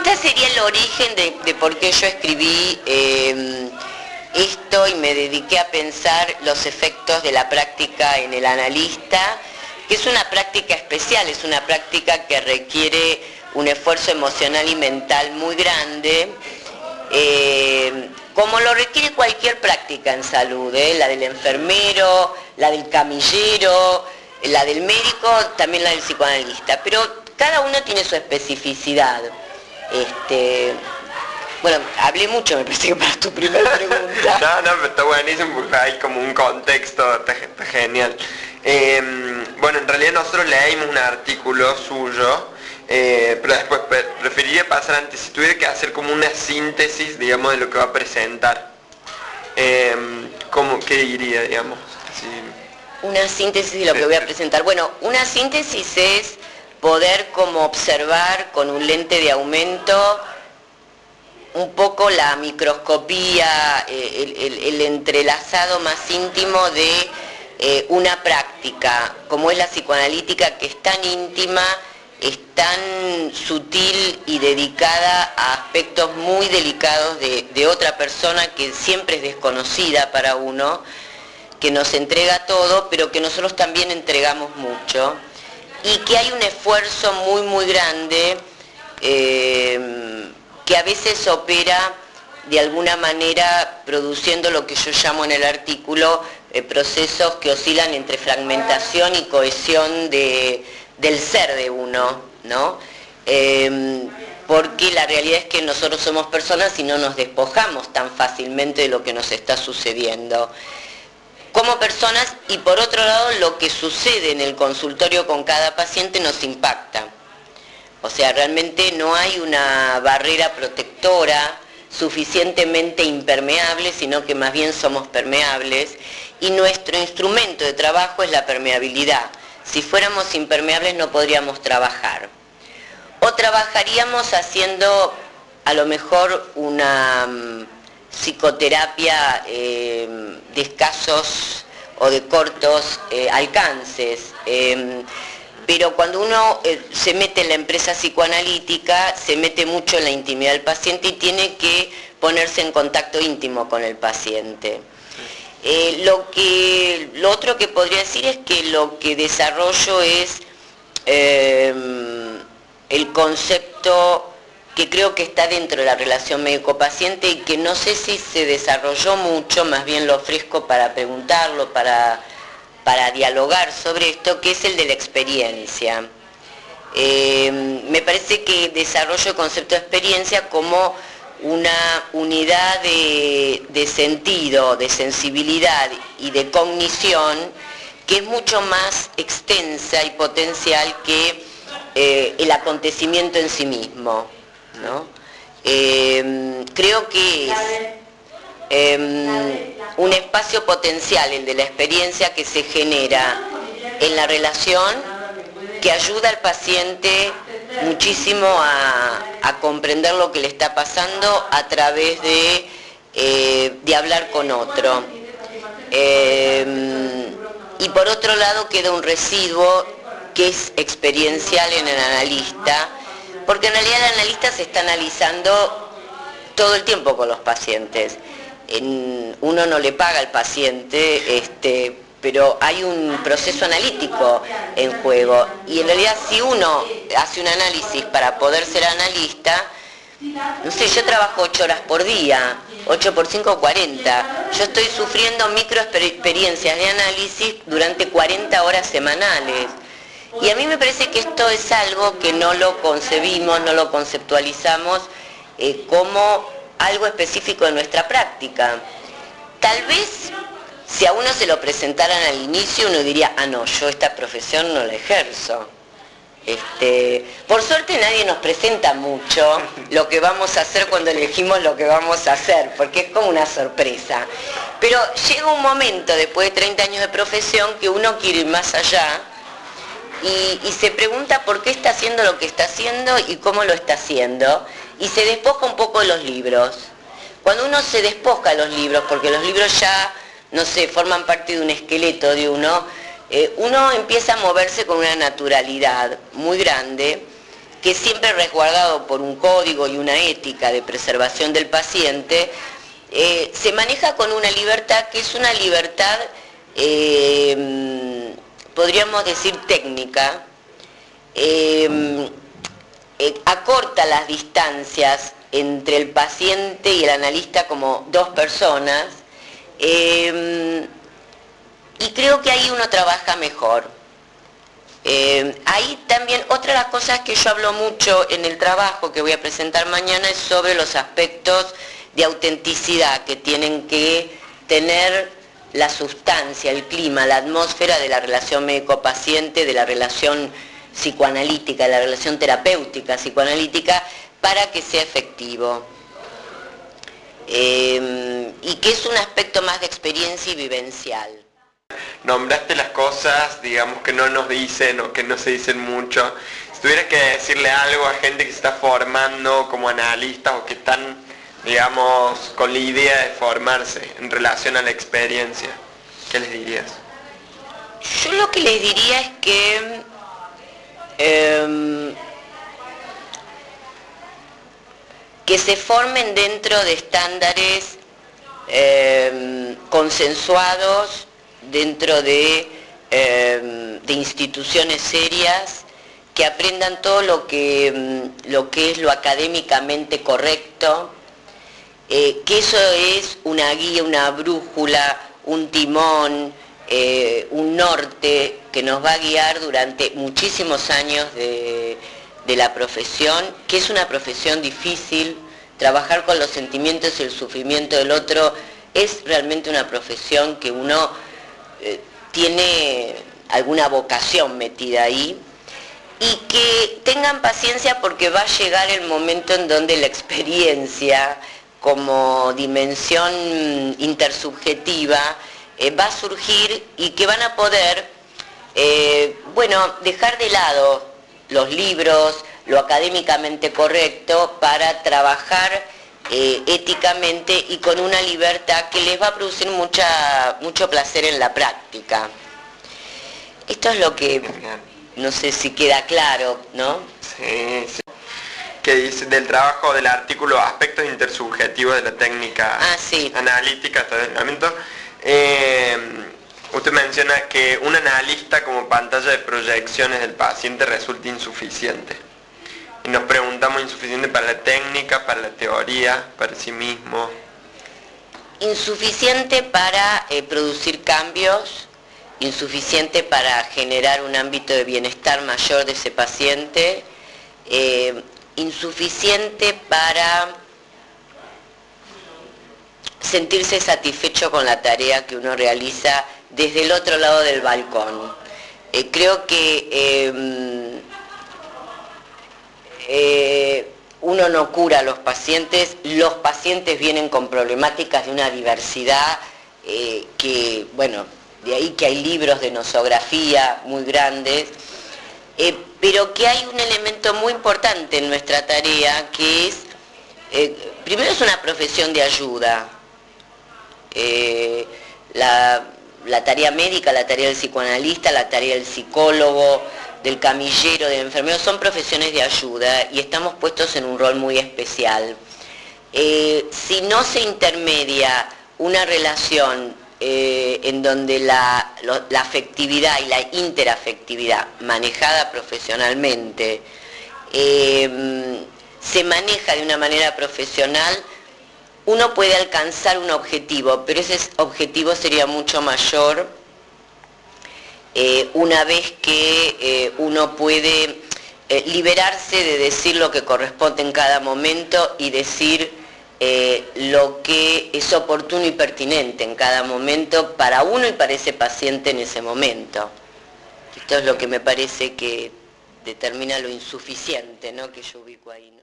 Este sería el origen de por qué yo escribí esto y me dediqué a pensar los efectos de la práctica en el analista, que es una práctica especial, es una práctica que requiere un esfuerzo emocional y mental muy grande, como lo requiere cualquier práctica en salud, la del enfermero, la del camillero, la del médico, también la del psicoanalista, pero cada uno tiene su especificidad. Bueno, hablé mucho, me parece que para tu primera pregunta. No, pero está buenísimo porque hay como un contexto, está genial. Bueno, en realidad nosotros leímos un artículo suyo, pero después preferiría pasar antes, si tuviera que hacer como una síntesis, digamos, de lo que va a presentar. ¿Qué diría, digamos? Así. Una síntesis de lo que voy a presentar. Bueno, una síntesis es poder como observar con un lente de aumento un poco la microscopía, el entrelazado más íntimo de una práctica, como es la psicoanalítica, que es tan íntima, es tan sutil y dedicada a aspectos muy delicados de otra persona que siempre es desconocida para uno, que nos entrega todo, pero que nosotros también entregamos mucho, y que hay un esfuerzo muy, muy grande que a veces opera de alguna manera produciendo lo que yo llamo en el artículo procesos que oscilan entre fragmentación y cohesión del ser de uno, ¿no? Porque la realidad es que nosotros somos personas y no nos despojamos tan fácilmente de lo que nos está sucediendo como personas, y por otro lado lo que sucede en el consultorio con cada paciente nos impacta. O sea, realmente no hay una barrera protectora suficientemente impermeable, sino que más bien somos permeables, y nuestro instrumento de trabajo es la permeabilidad. Si fuéramos impermeables no podríamos trabajar. O trabajaríamos haciendo a lo mejor una psicoterapia de escasos o de cortos alcances. Pero cuando uno se mete en la empresa psicoanalítica, se mete mucho en la intimidad del paciente y tiene que ponerse en contacto íntimo con el paciente. Lo otro que podría decir es que lo que desarrollo es el concepto que creo que está dentro de la relación médico-paciente y que no sé si se desarrolló mucho, más bien lo ofrezco para preguntarlo, para dialogar sobre esto, que es el de la experiencia. Me parece que desarrollo el concepto de experiencia como una unidad de sentido, de sensibilidad y de cognición que es mucho más extensa y potencial que el acontecimiento en sí mismo, ¿no? Creo que es un espacio potencial, el de la experiencia, que se genera en la relación, que ayuda al paciente muchísimo a comprender lo que le está pasando a través de hablar con otro. Y por otro lado queda un residuo que es experiencial en el analista, porque en realidad el analista se está analizando todo el tiempo con los pacientes. Uno no le paga al paciente, pero hay un proceso analítico en juego, y en realidad si uno hace un análisis para poder ser analista, no sé, yo trabajo 8 horas por día, 8 por 5, 40, yo estoy sufriendo microexperiencias de análisis durante 40 horas semanales, y a mí me parece que esto es algo que no lo concebimos, no lo conceptualizamos como algo específico de nuestra práctica. Tal vez si a uno se lo presentaran al inicio uno diría, ah no, yo esta profesión no la ejerzo. Por suerte nadie nos presenta mucho lo que vamos a hacer cuando elegimos lo que vamos a hacer, porque es como una sorpresa. Pero llega un momento después de 30 años de profesión que uno quiere ir más allá y se pregunta por qué está haciendo lo que está haciendo y cómo lo está haciendo, y se despoja un poco de los libros. Cuando uno se despoja de los libros, porque los libros ya, no sé, forman parte de un esqueleto de uno, uno empieza a moverse con una naturalidad muy grande que siempre resguardado por un código y una ética de preservación del paciente, se maneja con una libertad que es una libertad, podríamos decir técnica, acorta las distancias entre el paciente y el analista como dos personas, y creo que ahí uno trabaja mejor. Ahí también otra de las cosas que yo hablo mucho en el trabajo que voy a presentar mañana es sobre los aspectos de autenticidad que tienen que tener la sustancia, el clima, la atmósfera de la relación médico-paciente, de la relación psicoanalítica, de la relación terapéutica psicoanalítica, para que sea efectivo. Y que es un aspecto más de experiencia y vivencial. Nombraste las cosas, digamos, que no nos dicen o que no se dicen mucho. Si tuvieras que decirle algo a gente que se está formando como analistas o que están, digamos, con la idea de formarse en relación a la experiencia, ¿qué les dirías? Yo lo que les diría es que se formen dentro de estándares consensuados, dentro de instituciones serias, que aprendan todo lo que es lo académicamente correcto, que eso es una guía, una brújula, un timón, un norte que nos va a guiar durante muchísimos años de la profesión, que es una profesión difícil. Trabajar con los sentimientos y el sufrimiento del otro es realmente una profesión que uno tiene alguna vocación metida ahí, y que tengan paciencia porque va a llegar el momento en donde la experiencia como dimensión intersubjetiva va a surgir y que van a poder, dejar de lado los libros, lo académicamente correcto, para trabajar éticamente y con una libertad que les va a producir mucho placer en la práctica. Esto es lo que, no sé si queda claro, ¿no? Sí, sí. Que dice del trabajo del artículo aspectos intersubjetivos de la técnica sí. analítica hasta el entrenamiento. Usted menciona que un analista como pantalla de proyecciones del paciente resulta insuficiente. Y nos preguntamos, ¿insuficiente para la técnica, para la teoría, para sí mismo? Insuficiente para producir cambios, insuficiente para generar un ámbito de bienestar mayor de ese paciente, insuficiente para sentirse satisfecho con la tarea que uno realiza desde el otro lado del balcón. Creo que uno no cura a los pacientes vienen con problemáticas de una diversidad que, bueno, de ahí que hay libros de nosografía muy grandes, pero que hay un elemento muy importante en nuestra tarea, que es, primero es una profesión de ayuda. La tarea médica, la tarea del psicoanalista, la tarea del psicólogo, del camillero, del enfermero, son profesiones de ayuda y estamos puestos en un rol muy especial. Si no se intermedia una relación en donde la afectividad y la interafectividad manejada profesionalmente se maneja de una manera profesional, uno puede alcanzar un objetivo, pero ese objetivo sería mucho mayor una vez que uno puede liberarse de decir lo que corresponde en cada momento y decir lo que es oportuno y pertinente en cada momento para uno y para ese paciente en ese momento. Esto es lo que me parece que determina lo insuficiente, ¿no?, que yo ubico ahí, ¿no?